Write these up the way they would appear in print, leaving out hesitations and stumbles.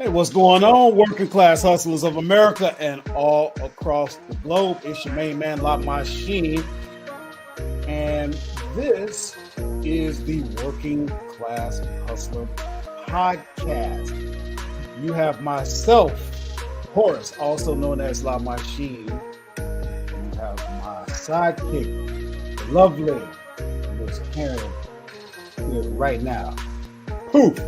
Hey, what's going on, working class hustlers of America and all across the globe? It's your main man, La Machine, and this is the Working Class Hustler podcast. You have myself, Horace, also known as La Machine. You have my sidekick, the lovely Miss Karen, here right now. Poof!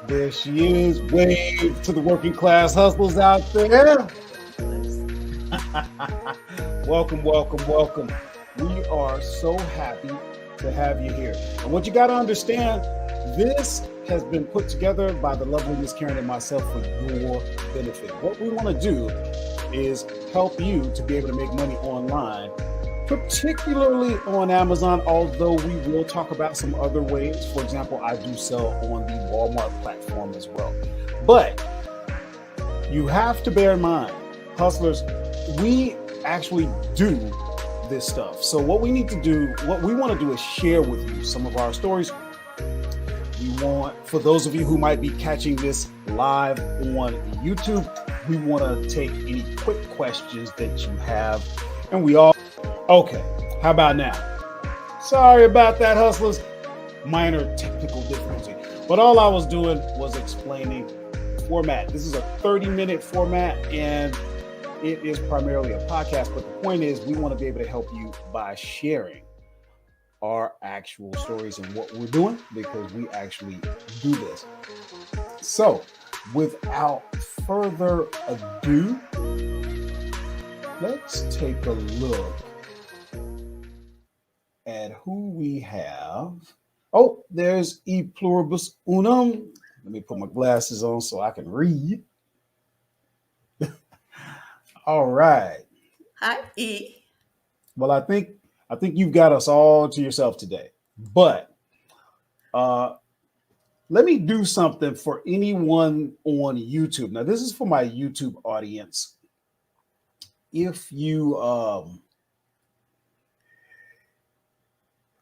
There she is. Wave to the working class hustlers out there. Welcome, welcome, welcome. We are so happy to have you here. And what you got to understand, this has been put together by the lovely Miss Karen and myself for your benefit. What we want to do is help you to be able to make money online, particularly on Amazon, although we will talk about some other ways. For example, I do sell on the Walmart platform as well. But you have to bear in mind, hustlers, we actually do this stuff. So what we need to do, what we want to do is share with you some of our stories. We want, for those of you who might be catching this live on YouTube, we want to take any quick questions that you have. And we all okay, how about now? Sorry about that, hustlers. Minor technical difficulty. But all I was doing was explaining format. This is a 30-minute format, and it is primarily a podcast. But the point is, we want to be able to help you by sharing our actual stories and what we're doing, because we actually do this. So, without further ado, let's take a look at who we have. Oh, there's E pluribus unum. Let me put my glasses on so I can read. All right. Hi, E. Well, I think you've got us all to yourself today. But let me do something for anyone on YouTube. Now, this is for my YouTube audience. If you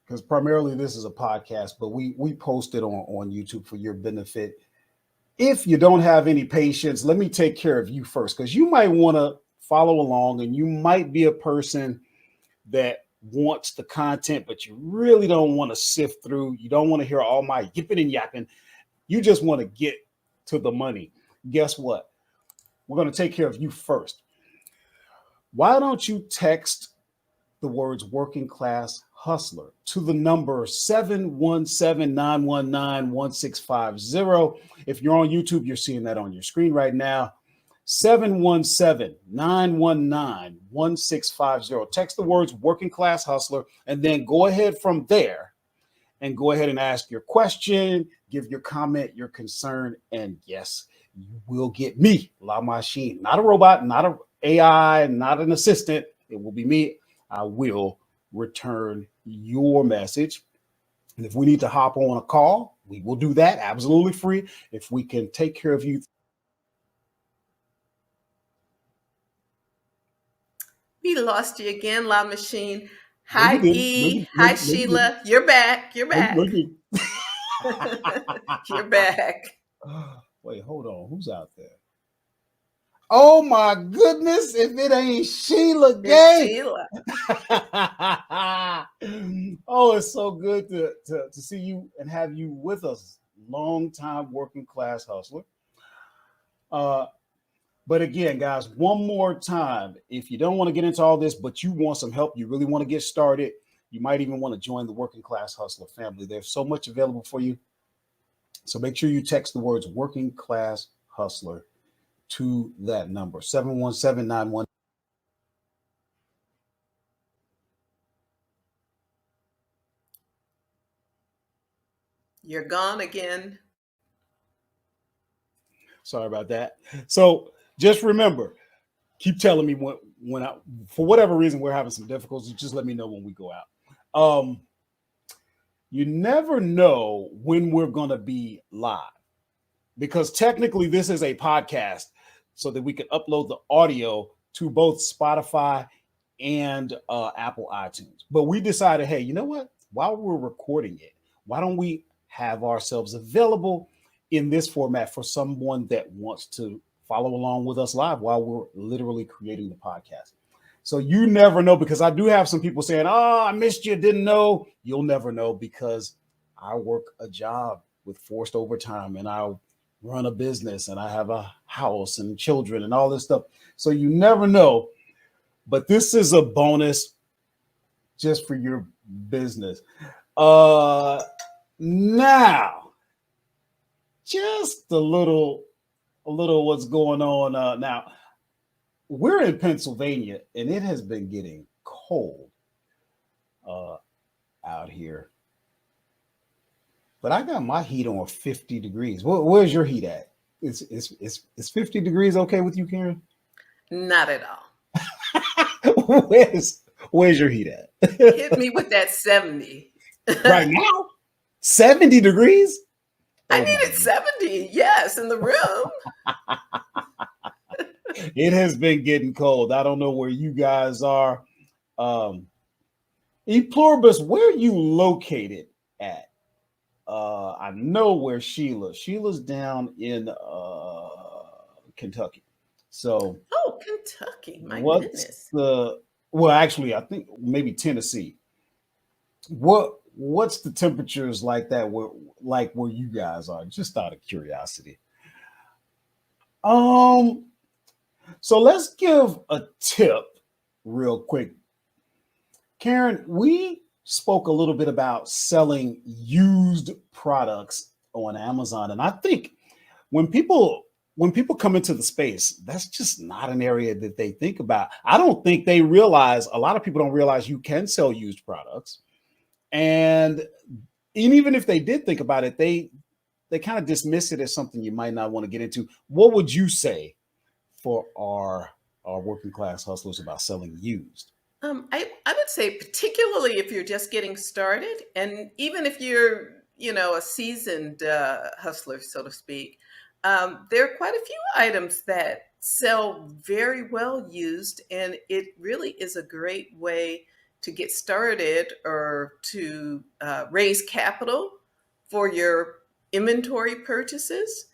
because primarily this is a podcast, but we post it on YouTube for your benefit. If you don't have any patience, let me take care of you first, because you might want to follow along, and you might be a person that wants the content, but you really don't want to sift through. You don't want to hear all my yipping and yapping. You just want to get to the money. Guess what? We're going to take care of you first. Why don't you text the words working class hustler to the number 717-919-1650. If you're on YouTube, you're seeing that on your screen right now. 717-919-1650. Text the words working class hustler, and then go ahead from there and go ahead and ask your question, give your comment, your concern, and yes, you will get me, La Machine. Not a robot, not an AI, not an assistant. It will be me. I will return your message. And if we need to hop on a call, we will do that absolutely free. If we can take care of you. We lost you again, La Machine. Hi, E. Hi, Sheila. You're back. You're back. You're back. Wait, hold on. Who's out there? Oh my goodness, if it ain't Sheila Gay. Sheila. Oh, it's so good to see you and have you with us. Long time working class hustler. But again, guys, one more time, if you don't want to get into all this, but you want some help, you really want to get started, you might even want to join the Working Class Hustler family. There's so much available for you. So make sure you text the words Working Class Hustler to that number, 717-919. You're gone again. Sorry about that. So just remember, keep telling me when I, for whatever reason, we're having some difficulties. Just let me know when we go out. You never know when we're going to be live, because technically this is a podcast so that we can upload the audio to both Spotify and Apple iTunes. But we decided, hey, you know what? While we're recording it, why don't we have ourselves available in this format for someone that wants to follow along with us live while we're literally creating the podcast. So you never know, because I do have some people saying, "Oh, I missed you, didn't know." You'll never know, because I work a job with forced overtime, and I run a business, and I have a house and children and all this stuff. So you never know. But this is a bonus just for your business. Now, just a little what's going on now. We're in Pennsylvania, and it has been getting cold out here. But I got my heat on 50 degrees. Where's your heat at? Is 50 degrees okay with you, Karen? Not at all. Where's your heat at? Hit me with that 70. Right now? 70 degrees? I needed 70, yes, in the room. It has been getting cold. I don't know where you guys are. E Pluribus, where are you located at? I know where Sheila's down in Kentucky. So, Kentucky, my goodness. Well, actually, I think maybe Tennessee. What's the temperatures like that where you guys are? Just out of curiosity. So let's give a tip real quick. Karen, we spoke a little bit about selling used products on Amazon. And I think when people come into the space, that's just not an area that they think about. I don't think they realize, a lot of people don't realize you can sell used products. And even if they did think about it, they kind of dismiss it as something you might not want to get into. What would you say for our working class hustlers about selling used? I would say, particularly if you're just getting started, and even if you're, a seasoned hustler, so to speak, there are quite a few items that sell very well used, and it really is a great way to get started or to raise capital for your inventory purchases.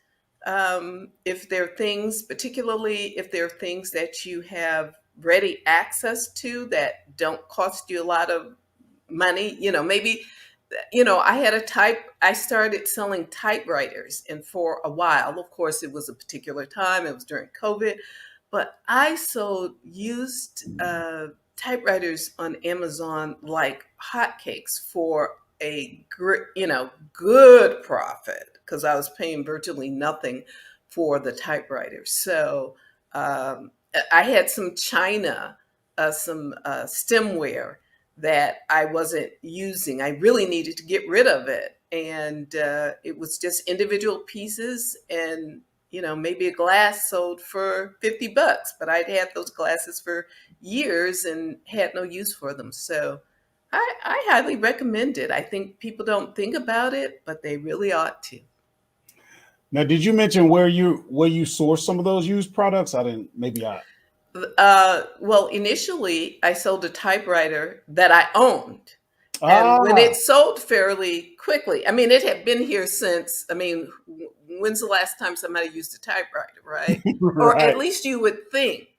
If there are things, particularly if there are things that you have ready access to that don't cost you a lot of money, maybe, I started selling typewriters, and for a while, of course, it was a particular time, it was during COVID, but I sold used typewriters on Amazon like hotcakes for a good profit, because I was paying virtually nothing for the typewriters. So I had some china, some stemware that I wasn't using. I really needed to get rid of it. And it was just individual pieces, and maybe a glass sold for $50, but I'd had those glasses for years and had no use for them. So I highly recommend it. I think people don't think about it, but they really ought to. Now, did you mention where you source some of those used products? Well, initially I sold a typewriter that I owned. And when it sold fairly quickly, it had been here since, when's the last time somebody used a typewriter, right? Right. Or at least you would think.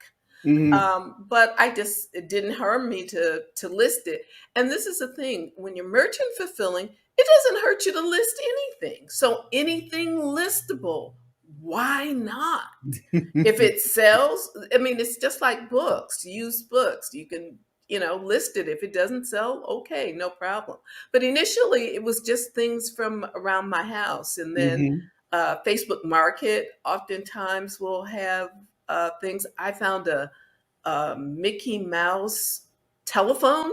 Mm-hmm. But it didn't harm me to list it. And this is the thing, when you're merchant fulfilling, it doesn't hurt you to list anything. So anything listable, why not? If it sells, it's just like books, used books. You can, list it. If it doesn't sell, okay, no problem. But initially it was just things from around my house. And then Facebook Market oftentimes will have things. I found a Mickey Mouse telephone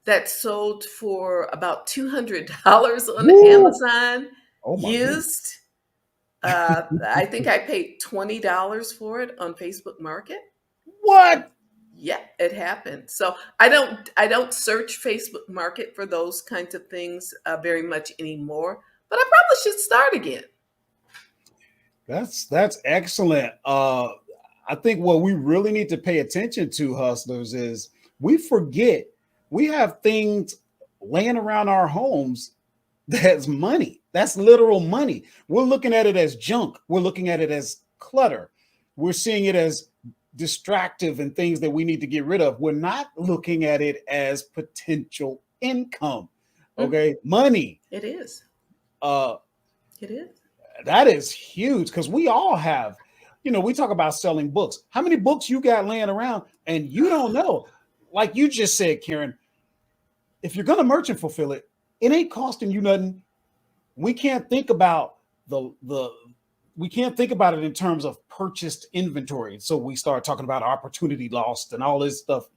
that sold for about $200 on Amazon, used. I think I paid $20 for it on Facebook Market. What? Yeah, it happened. So I don't search Facebook Market for those kinds of things very much anymore, but I probably should start again. That's excellent. I think what we really need to pay attention to, hustlers, is we forget we have things laying around our homes that's money. That's literal money. We're looking at it as junk. We're looking at it as clutter. We're seeing it as distractive and things that we need to get rid of. We're not looking at it as potential income. Okay, money. It is. Uh, It is. that is huge because we all have, we talk about selling books. How many books you got laying around and you don't know? Like you just said, Karen, if you're going to merchant fulfill it, it ain't costing you nothing. We can't think about we can't think about it in terms of purchased inventory. So we start talking about opportunity lost and all this stuff.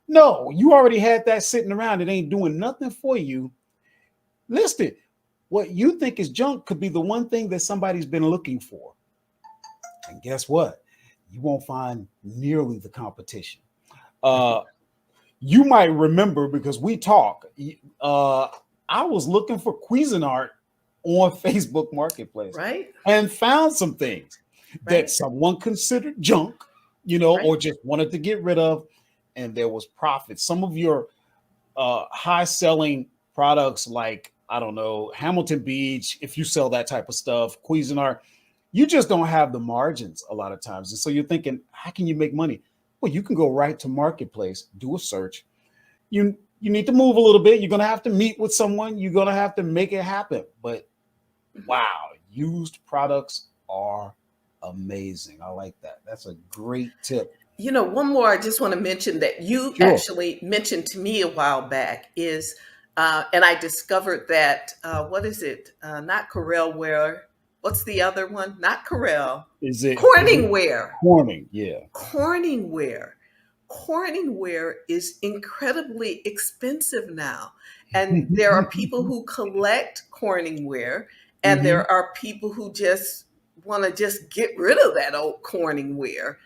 No, you already had that sitting around. It ain't doing nothing for you. List it. What you think is junk could be the one thing that somebody's been looking for. And guess what? You won't find nearly the competition. You might remember because we talk. I was looking for Cuisinart on Facebook Marketplace, right, and found some things that someone considered junk, or just wanted to get rid of, and there was profit. Some of your high-selling products, like I don't know, Hamilton Beach, if you sell that type of stuff, Cuisinart, you just don't have the margins a lot of times, and so you're thinking, how can you make money? Well, you can go right to Marketplace, do a search. You need to move a little bit. You're going to have to meet with someone. You're going to have to make it happen. But wow, used products are amazing. I like that. That's a great tip. One more I just want to mention that you actually mentioned to me a while back is, and I discovered that, what is it? Not Corel Ware. What's the other one? Not Corel. Is it Corningware? Corning, yeah. Corningware. Corningware is incredibly expensive now. And there are people who collect Corningware, and there are people who just want to just get rid of that old Corningware,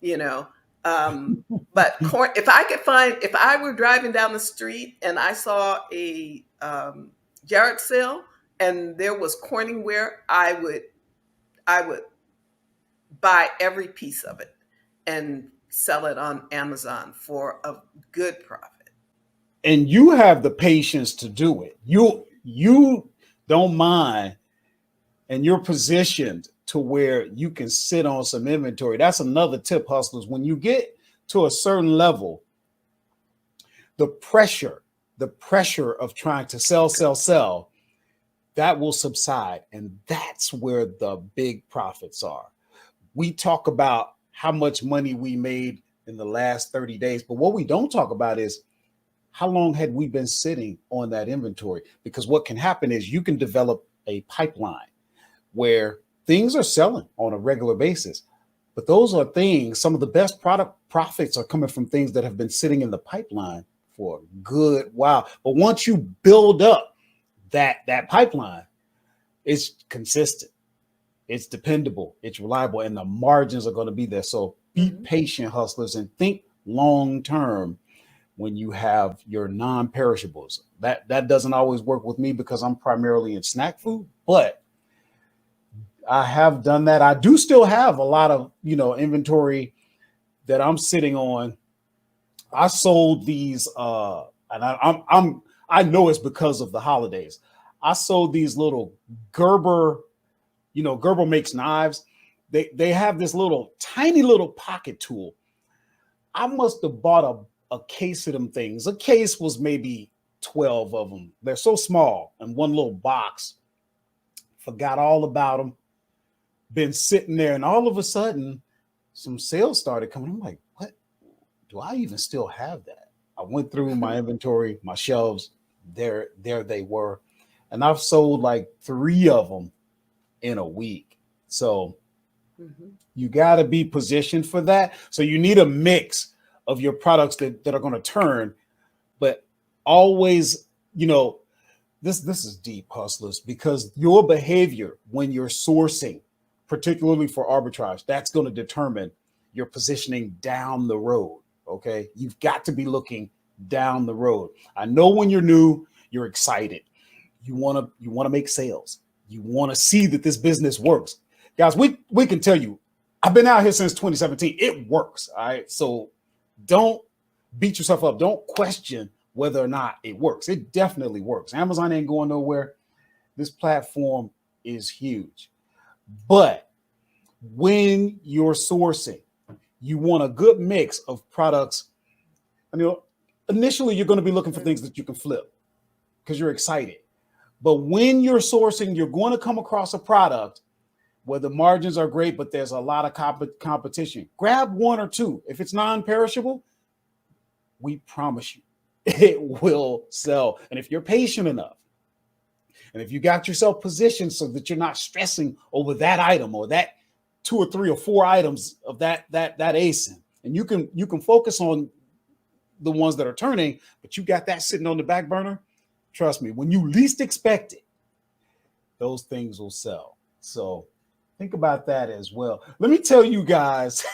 But if I were driving down the street and I saw a yard sale and there was Corningware, I would buy every piece of it and sell it on Amazon for a good profit. And you have the patience to do it. You don't mind, and you're positioned to where you can sit on some inventory. That's another tip, hustlers. When you get to a certain level, the pressure of trying to sell, that will subside. And that's where the big profits are. We talk about how much money we made in the last 30 days, but what we don't talk about is how long had we been sitting on that inventory? Because what can happen is you can develop a pipeline where things are selling on a regular basis, but those are things, some of the best product profits are coming from things that have been sitting in the pipeline for a good while. But once you build up that pipeline, it's consistent, it's dependable, it's reliable, and the margins are going to be there. So be patient, hustlers, and think long-term when you have your non-perishables. That doesn't always work with me because I'm primarily in snack food, but I have done that. I do still have a lot of, inventory that I'm sitting on. I sold these, and I know it's because of the holidays. I sold these little Gerber, Gerber makes knives. They have this tiny little pocket tool. I must have bought a case of them things. A case was maybe 12 of them. They're so small in one little box. Forgot all about them. Been sitting there, and all of a sudden some sales started coming. I'm like, what? Do I even still have that? I went through my inventory, my shelves. There they were. And I've sold like 3 of them in a week. So you got to be positioned for that. So you need a mix of your products that are going to turn, but always, this is deep, hustlers, because your behavior when you're sourcing, particularly for arbitrage, that's going to determine your positioning down the road. Okay. You've got to be looking down the road. I know when you're new, you're excited. You want to make sales. You want to see that this business works. Guys, we can tell you, I've been out here since 2017. It works. All right. So don't beat yourself up. Don't question whether or not it works. It definitely works. Amazon ain't going nowhere. This platform is huge. But when you're sourcing, you want a good mix of products. Initially, you're going to be looking for things that you can flip because you're excited. But when you're sourcing, you're going to come across a product where the margins are great, but there's a lot of competition. Grab one or two. If it's non-perishable, we promise you it will sell. And if you're patient enough, and if you got yourself positioned so that you're not stressing over that item or that 2 or 3 or 4 items of that ASIN, and you can focus on the ones that are turning, but you got that sitting on the back burner, trust me, when you least expect it, those things will sell. So think about that as well. Let me tell you guys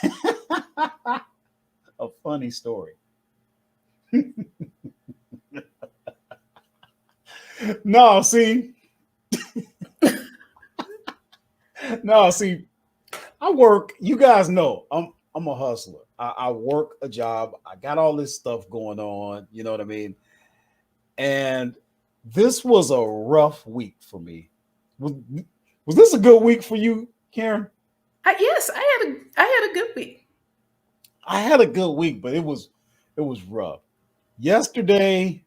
a funny story. No, see, I work. You guys know I'm a hustler. I work a job. I got all this stuff going on. You know what I mean? And this was a rough week for me. Was this a good week for you, Karen? Yes, I had a good week. I had a good week, but it was rough. Yesterday,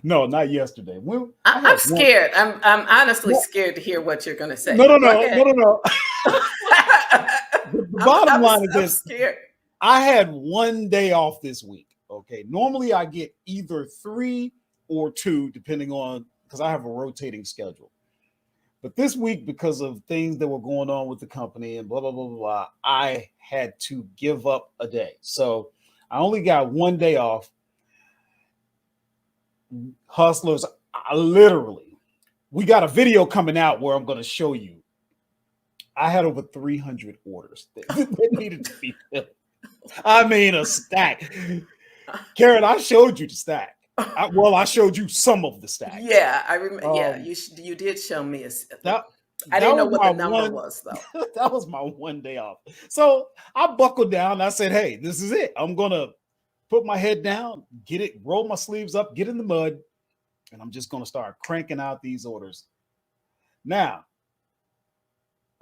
no, not yesterday. I'm scared. I'm honestly scared to hear what you're going to say. No. The bottom line is this: scared. I had one day off this week. Okay, normally I get either 3 or 2, depending on, because I have a rotating schedule. But this week, because of things that were going on with the company and blah blah blah blah, I had to give up a day. So I only got one day off. Hustlers, we got a video coming out where I'm going to show you. I had over 300 orders that needed to be filled. I mean, a stack. Karen, I showed you the stack. I showed you some of the stack. Yeah, I remember. Yeah, you did show me a. I didn't know what the number was, though. That was my one day off. So I buckled down. I said, hey, this is it. I'm going to put my head down, roll my sleeves up, get in the mud, and I'm just going to start cranking out these orders. Now,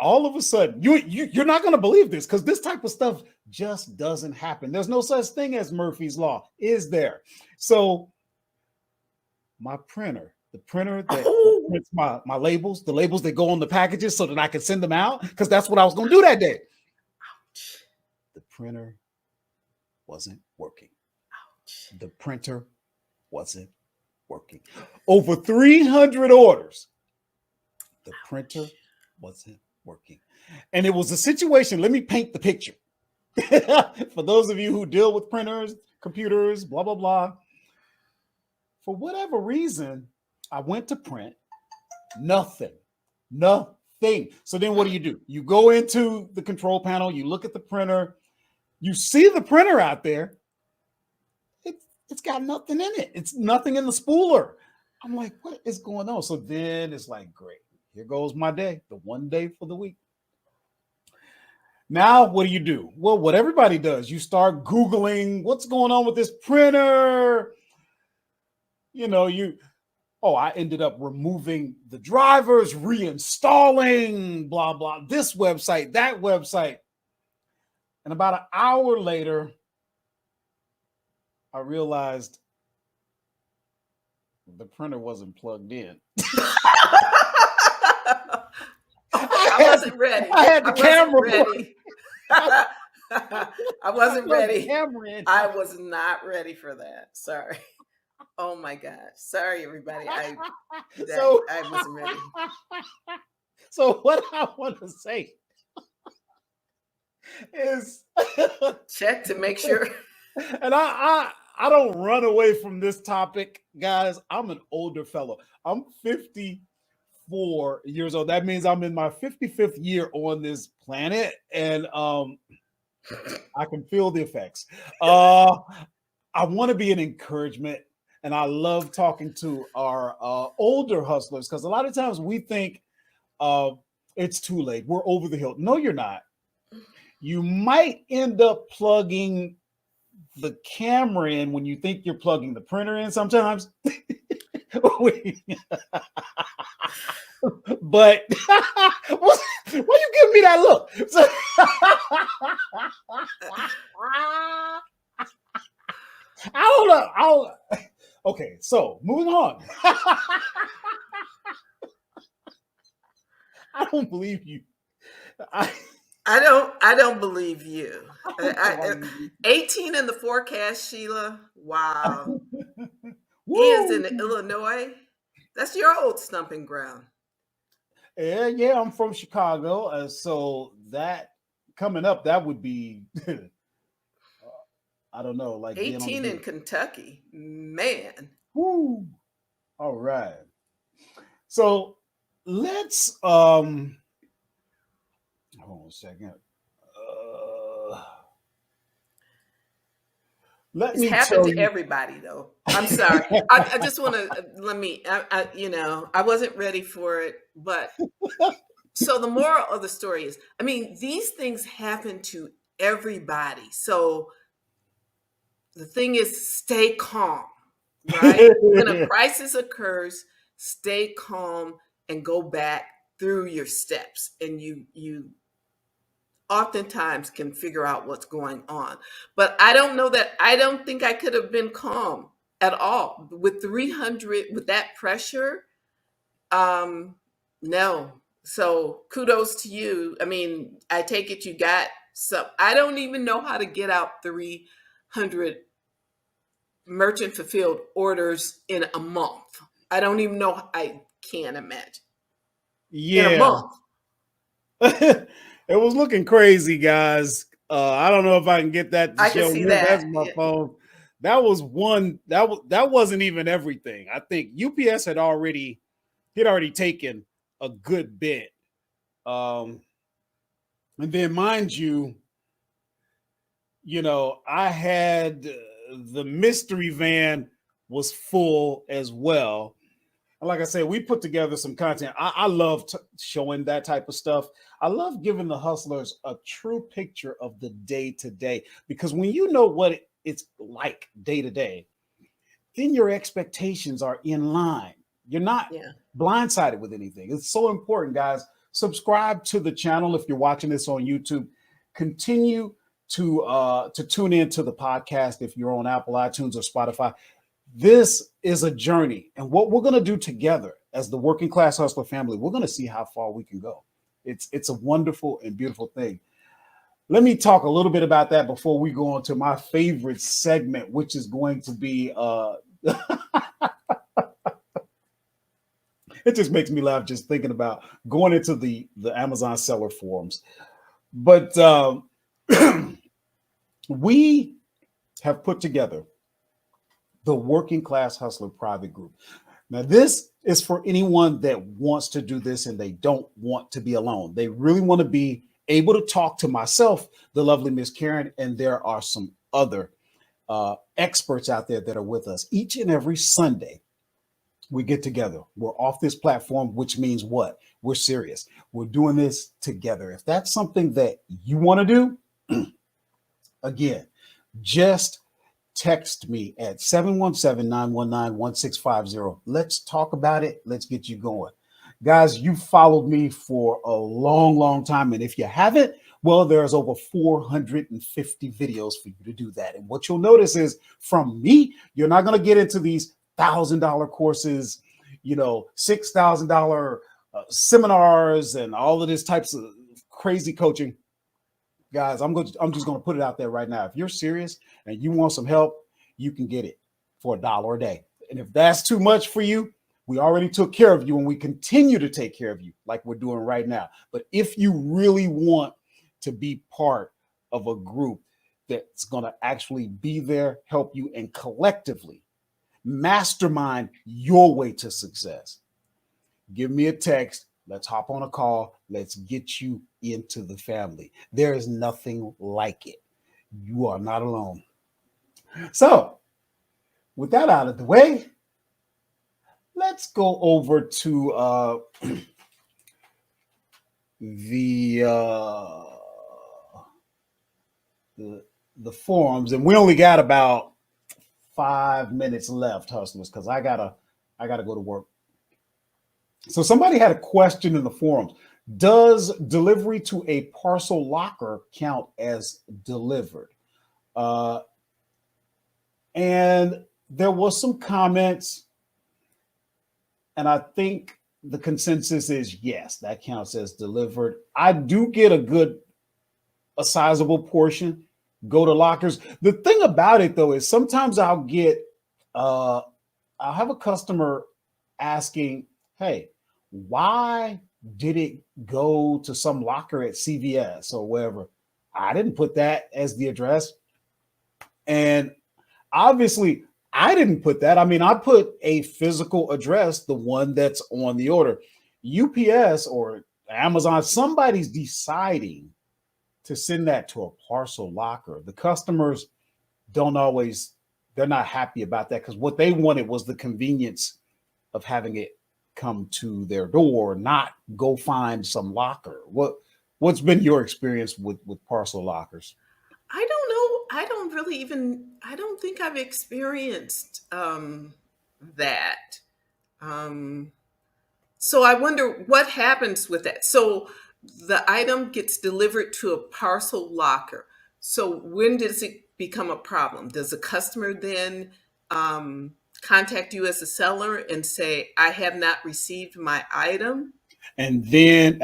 all of a sudden, you're not going to believe this, because this type of stuff just doesn't happen. There's no such thing as Murphy's Law, is there? So my printer, the printer that prints my labels, the labels that go on the packages so that I can send them out, because that's what I was going to do that day. Ouch. The printer wasn't working. Ouch. The printer wasn't working. Over 300 orders. The printer wasn't working. And it was a situation. Let me paint the picture. For those of you who deal with printers, computers, blah, blah, blah. For whatever reason, I went to print. Nothing. So then what do? You go into the control panel. You look at the printer. You see the printer out there. It's got nothing in it. It's nothing in the spooler. I'm like, what is going on? So then it's like, great. Here goes my day, the one day for the week. Now, what do? Well, what everybody does, you start Googling what's going on with this printer. I ended up removing the drivers, reinstalling, blah, blah, this website, that website. And about an hour later, I realized the printer wasn't plugged in. I wasn't ready. I had the camera ready. I wasn't ready. I was not ready for that. Sorry. Oh my gosh. Sorry, everybody. I wasn't ready. So what I want to say is check to make sure. And I don't run away from this topic, guys. I'm an older fellow. I'm 54 years old. That means I'm in my 55th year on this planet, and I can feel the effects. I want to be an encouragement, and I love talking to our older hustlers, because a lot of times we think it's too late. We're over the hill. No, you're not. You might end up plugging the camera in when you think you're plugging the printer in sometimes. But why you giving me that look? So, I don't know. Okay, so moving on. I don't believe you. I don't believe you. 18 in the forecast, Sheila. Wow. He is in Illinois. That's your old stumping ground. Yeah, I'm from Chicago, so that coming up, that would be, I don't know, like being on 18 the in Kentucky, man. Woo. All right. So let's hold on a second. Let It's me happened tell to you. everybody, though. I'm sorry. I just want to I wasn't ready for it, but so the moral of the story is, I mean, these things happen to everybody. So the thing is, stay calm, right? When a crisis occurs, stay calm and go back through your steps, and you oftentimes can figure out what's going on. But I don't think I could have been calm at all with 300 with that pressure. No. So kudos to you. I mean, I take it you got some. I don't even know how to get out 300 merchant fulfilled orders in a month. I don't even know. I can't imagine in a Yeah. month. It was looking crazy, guys. I don't know if I can get that to I can show. see That's that. my phone. That was one. That wasn't even everything. I think UPS had already taken a good bit. And then, mind you, I had the mystery van was full as well. And like I said, we put together some content. I love showing that type of stuff. I love giving the hustlers a true picture of the day to day, because when you know what it's like day to day, then your expectations are in line. You're not blindsided with anything. It's so important, guys. Subscribe to the channel if you're watching this on YouTube. Continue to tune in to the podcast if you're on Apple, iTunes, or Spotify. This is a journey, and what we're going to do together as the Working Class Hustler family, we're going to see how far we can go. It's a wonderful and beautiful thing. Let me talk a little bit about that before we go on to my favorite segment, which is going to be it just makes me laugh just thinking about going into the Amazon seller forums. But we have put together the Working Class Hustler private group. Now, this is for anyone that wants to do this and they don't want to be alone. They really want to be able to talk to myself, the lovely Miss Karen, and there are some other experts out there that are with us each and every Sunday. We get together. We're off this platform, which means what? We're serious. We're doing this together. If that's something that you want to do, again, just text me at 717-919-1650. Let's talk about it. Let's get you going. Guys, you followed me for a long, long time. And if you haven't, well, there's over 450 videos for you to do that. And what you'll notice is from me, you're not going to get into these $1,000 courses, $6,000 seminars and all of this types of crazy coaching. Guys, I'm just going to put it out there right now. If you're serious and you want some help, you can get it for $1 a day. And if that's too much for you, we already took care of you and we continue to take care of you like we're doing right now. But if you really want to be part of a group that's going to actually be there, help you, and collectively mastermind your way to success, give me a text. Let's hop on a call. Let's get you into the family. There is nothing like it. You are not alone. So, with that out of the way, let's go over to the forums, and we only got about 5 minutes left, hustlers, because I gotta I got to go to work. So somebody had a question in the forums. Does delivery to a parcel locker count as delivered? And there was some comments, and I think the consensus is yes, that counts as delivered. I do get a sizable portion go to lockers. The thing about it though is sometimes I'll have a customer asking, hey, why did it go to some locker at CVS or wherever? I didn't put that as the address. And obviously, I didn't put that. I mean, I put a physical address, the one that's on the order. UPS or Amazon, somebody's deciding to send that to a parcel locker. The customers they're not happy about that because what they wanted was the convenience of having it come to their door, not go find some locker. What's been your experience with parcel lockers? I don't know. I don't think I've experienced that. So I wonder what happens with that. So the item gets delivered to a parcel locker. So when does it become a problem? Does the customer then contact you as a seller and say, I have not received my item? And then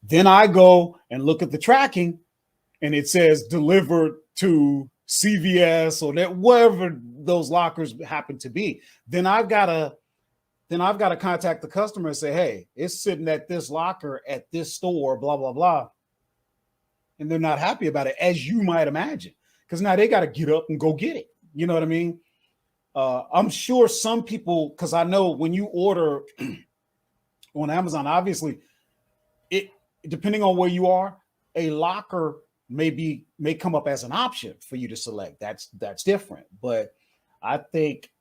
then I go and look at the tracking and it says delivered to CVS or that wherever those lockers happen to be. Then I've got to contact the customer and say, hey, it's sitting at this locker at this store, blah, blah, blah. And they're not happy about it, as you might imagine, because now they got to get up and go get it. You know what I mean? I'm sure some people, because I know when you order on Amazon, obviously, it depending on where you are, a locker may come up as an option for you to select. That's different. But I think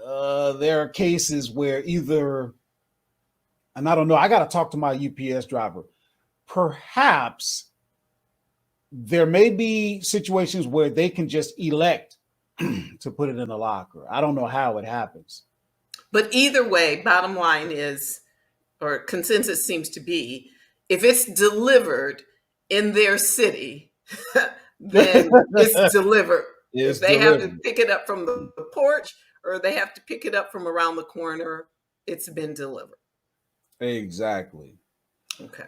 there are cases where either, and I don't know, I got to talk to my UPS driver. Perhaps there may be situations where they can just elect to put it in a locker. I don't know how it happens. But either way, bottom line is, or consensus seems to be, if it's delivered in their city, then it's delivered. If they have to pick it up from the porch or they have to pick it up from around the corner, it's been delivered. Exactly. Okay.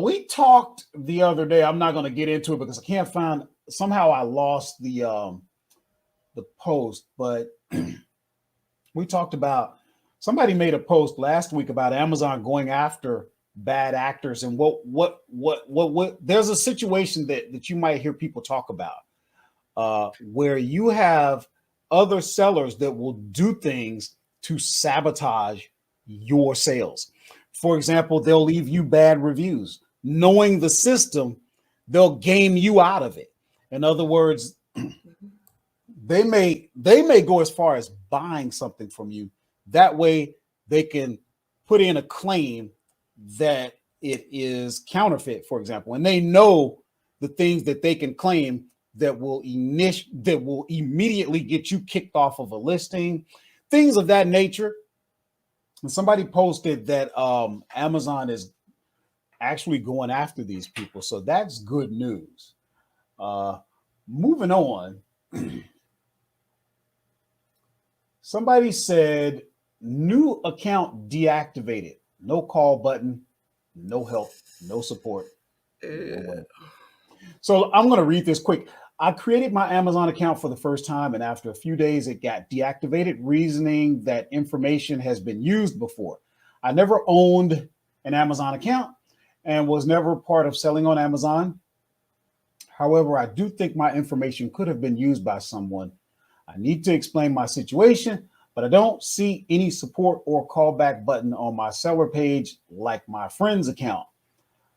We talked the other day. I'm not going to get into it because I can't find. Somehow I lost the post, but we talked about. Somebody made a post last week about Amazon going after bad actors and what. There's a situation that you might hear people talk about where you have other sellers that will do things to sabotage your sales. For example, they'll leave you bad reviews. Knowing the system, they'll game you out of it. In other words, they may go as far as buying something from you. That way they can put in a claim that it is counterfeit, for example. And they know the things that they can claim that will immediately get you kicked off of a listing, things of that nature. And somebody posted that Amazon is actually going after these people. So that's good news. Moving on. Somebody said new account deactivated. No call button, no help, no support. No. So I'm going to read this quick. I created my Amazon account for the first time, and after a few days, it got deactivated, reasoning that information has been used before. I never owned an Amazon account and was never part of selling on Amazon. However, I do think my information could have been used by someone. I need to explain my situation, but I don't see any support or callback button on my seller page like my friend's account.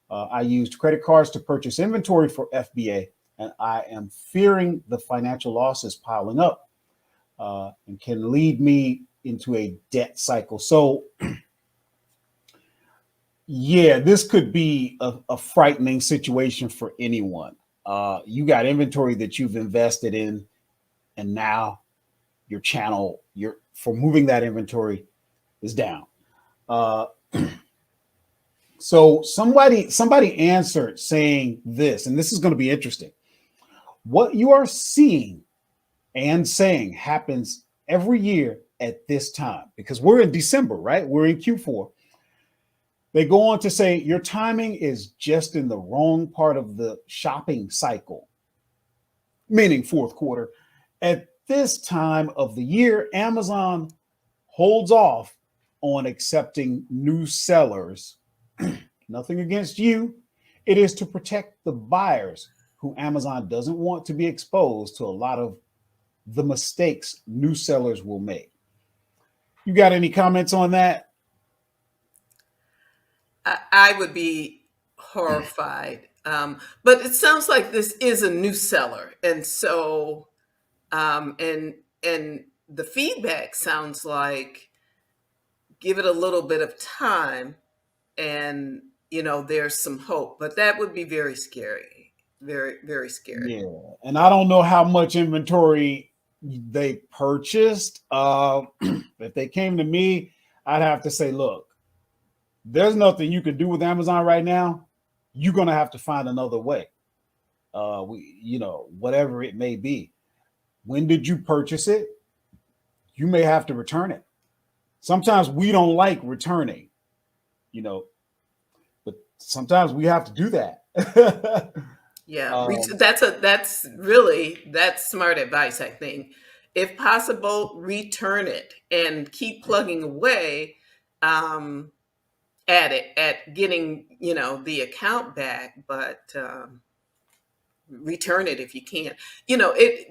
I used credit cards to purchase inventory for FBA, and I am fearing the financial losses piling up and can lead me into a debt cycle. So, yeah, this could be a frightening situation for anyone. You got inventory that you've invested in, and now your for moving that inventory is down. So somebody answered saying this, and this is going to be interesting. What you are seeing and saying happens every year at this time, because we're in December, right? We're in Q4. They go on to say your timing is just in the wrong part of the shopping cycle, meaning fourth quarter. At this time of the year, Amazon holds off on accepting new sellers. Nothing against you. It is to protect the buyers who Amazon doesn't want to be exposed to a lot of the mistakes new sellers will make. You got any comments on that? I would be horrified. But it sounds like this is a new seller. And so, and the feedback sounds like give it a little bit of time and, there's some hope, but that would be very scary. Very, very scary. Yeah. And I don't know how much inventory they purchased. If they came to me, I'd have to say, look, there's nothing you can do with Amazon right now. You're going to have to find another way. Whatever it may be. When did you purchase it? You may have to return it. Sometimes we don't like returning, but sometimes we have to do that. Yeah, that's smart advice, I think. If possible, return it and keep plugging away at getting, the account back, but return it if you can.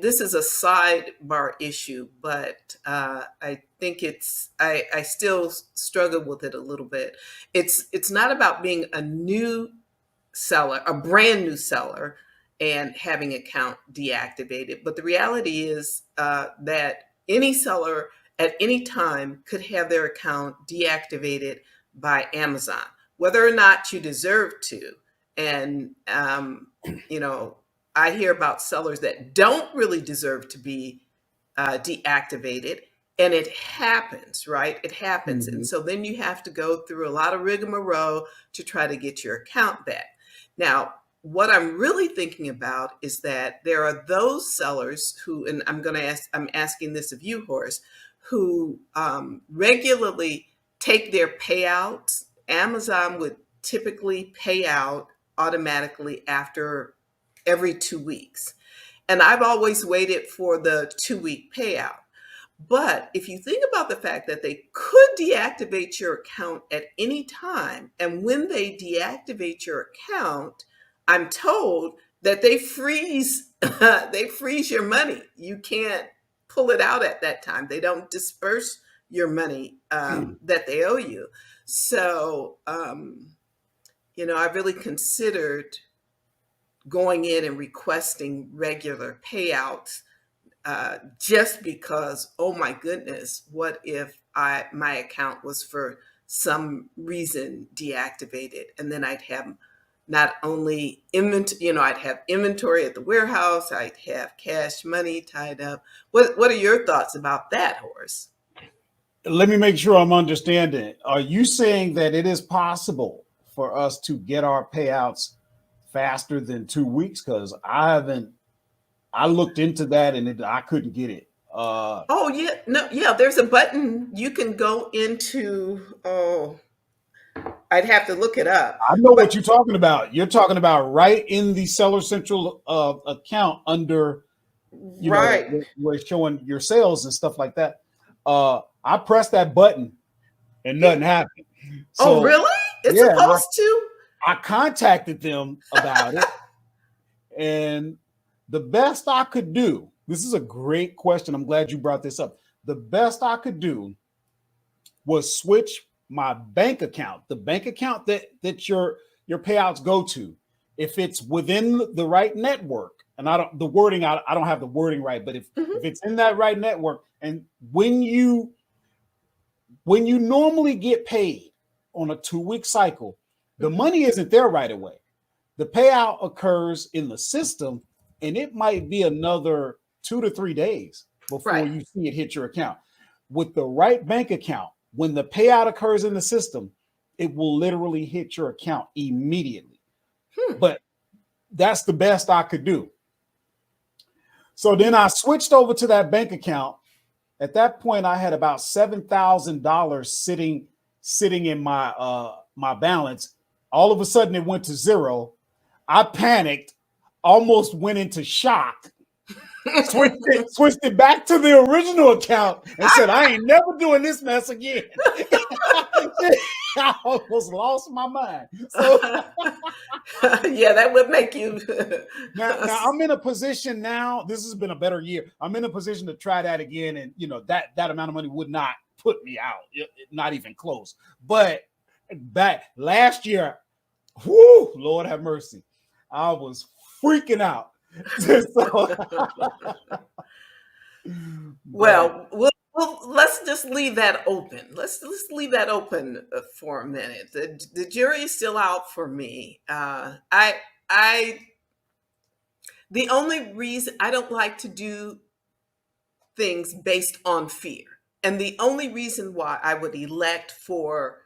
This is a sidebar issue, but I think I still struggle with it a little bit. It's not about being a new seller, a brand new seller, and having account deactivated. But the reality is that any seller at any time could have their account deactivated by Amazon, whether or not you deserve to. And, I hear about sellers that don't really deserve to be deactivated. And it happens, right? It happens. Mm-hmm. And so then you have to go through a lot of rigmarole to try to get your account back. Now, what I'm really thinking about is that there are those sellers who, and I'm asking this of you, Horace, who regularly take their payouts. Amazon would typically pay out automatically after every 2 weeks. And I've always waited for the 2-week payout. But if you think about the fact that they could deactivate your account at any time, and when they deactivate your account, I'm told that they freeze your money. You can't pull it out at that time. They don't disperse your money that they owe you. So, I really considered going in and requesting regular payouts just because, oh my goodness, what if my account was for some reason deactivated, and then I'd have not only I'd have inventory at the warehouse, I'd have cash money tied up. What are your thoughts about that, Horace? Let me make sure I'm understanding. Are you saying that it is possible for us to get our payouts faster than 2 weeks? Because I looked into that and I couldn't get it. There's a button you can go into. I'd have to look it up. I know what you're talking about. You're talking about right in the Seller Central account under, where it's showing your sales and stuff like that. I pressed that button and nothing happened. So, really? It's supposed to? I contacted them about it, and the best I could do, this is a great question. I'm glad you brought this up. The best I could do was switch my bank account, the bank account that your payouts go to. If it's within the right network, and I don't have the wording right, but if it's in that right network, and when you normally get paid on a 2-week cycle, the money isn't there right away. The payout occurs in the system, and it might be another 2 to 3 days before you see it hit your account. with the right bank account, when the payout occurs in the system, it will literally hit your account immediately. But that's the best I could do. So then I switched over to that bank account. At that point, I had about $7,000 sitting in my balance. All of a sudden, it went to zero. I panicked, almost went into shock, switched it back to the original account, and said, "I ain't never doing this mess again." I almost lost my mind. So yeah, that would make you. now I'm in a position now. This has been a better year. I'm in a position to try that again, and that amount of money would not put me out, not even close. But back last year, whoo, Lord have mercy, I was freaking out. Well, let's just leave that open. Let's leave that open for a minute. The jury is still out for me. The only reason I don't like to do things based on fear, and the only reason why I would elect for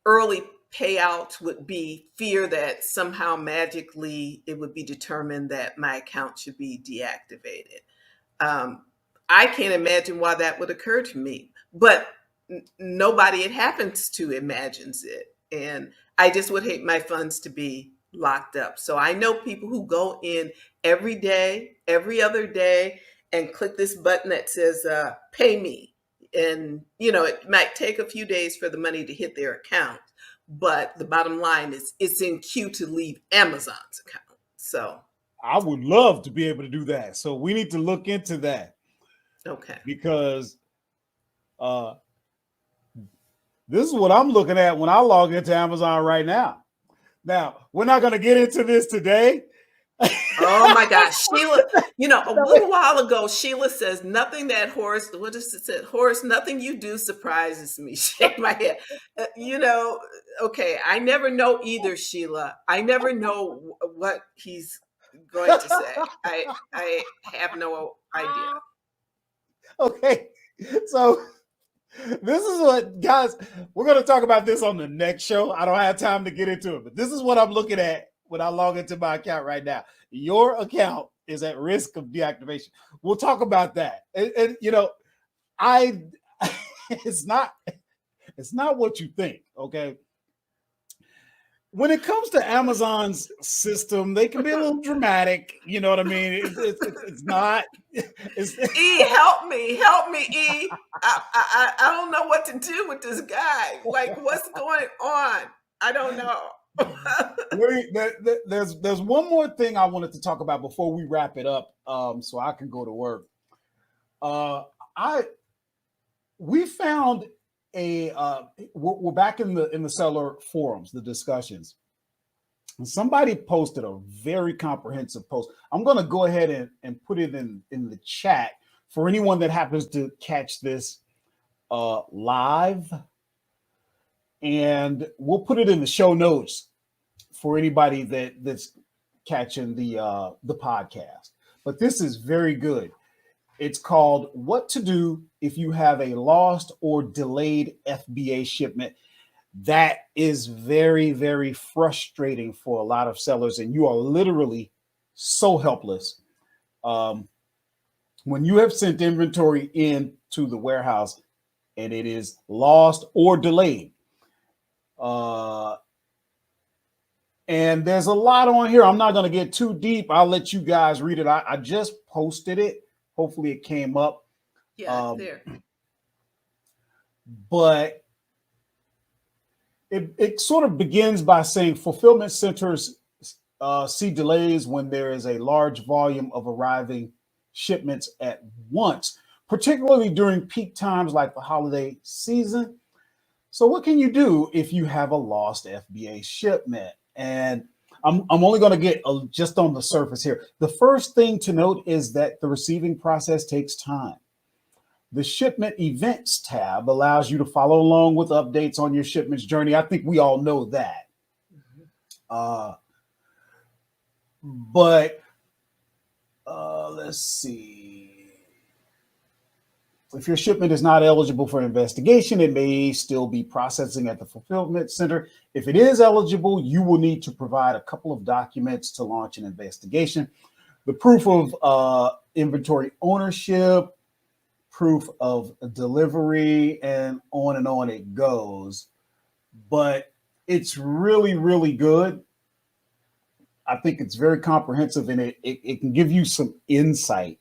early payouts would be fear that somehow magically it would be determined that my account should be deactivated. I can't imagine why that would occur to me, but nobody it happens to imagines it. And I just would hate my funds to be locked up. So I know people who go in every day, every other day, and click this button that says, pay me. And, it might take a few days for the money to hit their account, but the bottom line is it's in queue to leave Amazon's account. So I would love to be able to do that. So we need to look into that. Okay. Because this is what I'm looking at when I log into Amazon right now. Now, we're not going to get into this today. Oh my gosh, Sheila, a little while ago, Sheila says, nothing that Horace, what does it say? Horace, nothing you do surprises me. Shake my head. Okay, I never know either, Sheila. I never know what he's going to say. I have no idea. Okay, so this is what, guys, we're going to talk about this on the next show. I don't have time to get into it, but this is what I'm looking at when I log into my account right now. Your account is at risk of deactivation. We'll talk about that. And it's not what you think, okay? When it comes to Amazon's system, they can be a little dramatic. You know what I mean? It's not. E, help me, E. I don't know what to do with this guy. Like, what's going on? I don't know. There's one more thing I wanted to talk about before we wrap it up, so I can go to work. We found we're back in the seller forums, the discussions. And somebody posted a very comprehensive post. I'm going to go ahead and put it in the chat for anyone that happens to catch this live, and we'll put it in the show notes for anybody that's catching the podcast. But this is very good. It's called "What to Do If You Have a Lost or Delayed FBA Shipment." That is very, very frustrating for a lot of sellers, and you are literally so helpless when you have sent inventory into the warehouse and it is lost or delayed. And there's a lot on here. I'm not going to get too deep. I'll let you guys read it. I just posted it. Hopefully it came up. Yeah, there. But it sort of begins by saying fulfillment centers see delays when there is a large volume of arriving shipments at once, particularly during peak times like the holiday season. So what can you do if you have a lost FBA shipment? And I'm only going to get just on the surface here. The first thing to note is that the receiving process takes time. The shipment events tab allows you to follow along with updates on your shipment's journey. I think we all know that. But let's see. If your shipment is not eligible for investigation, it may still be processing at the fulfillment center. If it is eligible, you will need to provide a couple of documents to launch an investigation. The proof of inventory ownership, proof of delivery, and on it goes. But it's really, really good. I think it's very comprehensive, and it can give you some insight,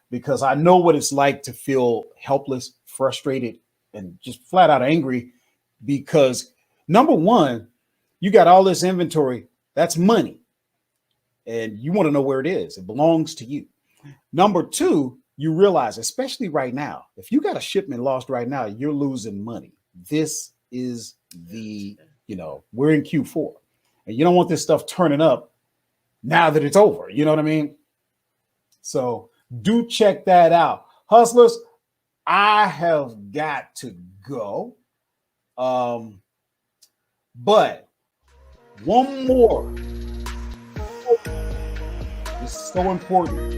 because I know what it's like to feel helpless, frustrated, and just flat out angry, because number one, you got all this inventory, that's money, and you want to know where it is. It belongs to you. Number two, you realize, especially right now, if you got a shipment lost right now, you're losing money. This is we're in Q4, and you don't want this stuff turning up now that it's over. You know what I mean? So do check that out. Hustlers, I have got to go. But one more. It's so important.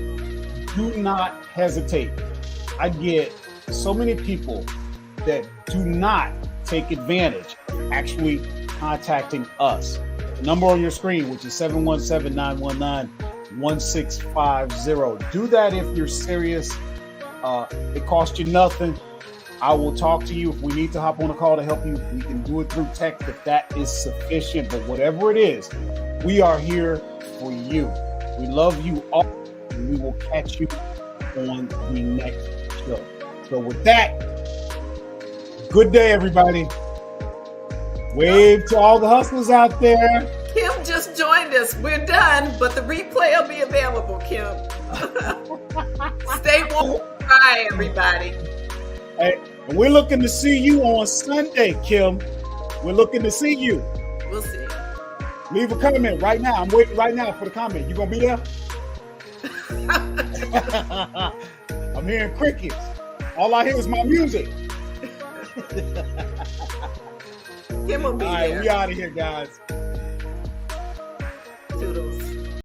Do not hesitate. I get so many people that do not take advantage, actually contacting us. The number on your screen, which is 717-919-1650. Do that if you're serious. It costs you nothing. I will talk to you. If we need to hop on a call to help you, we can do it through text if that is sufficient. But whatever it is, we are here for you. We love you all, and we will catch you on the next show. So with that, good day, everybody. Wave to all the hustlers out there. Kim just joined us. We're done, but the replay will be available, Kim. Stay warm. Bye, everybody. Hey, and we're looking to see you on Sunday, Kim. We're looking to see you. We'll see. Leave a comment right now. I'm waiting right now for the comment. You gonna be there? I'm hearing crickets. All I hear is my music. Kim will be all right, there. we out of here, guys. Toodle.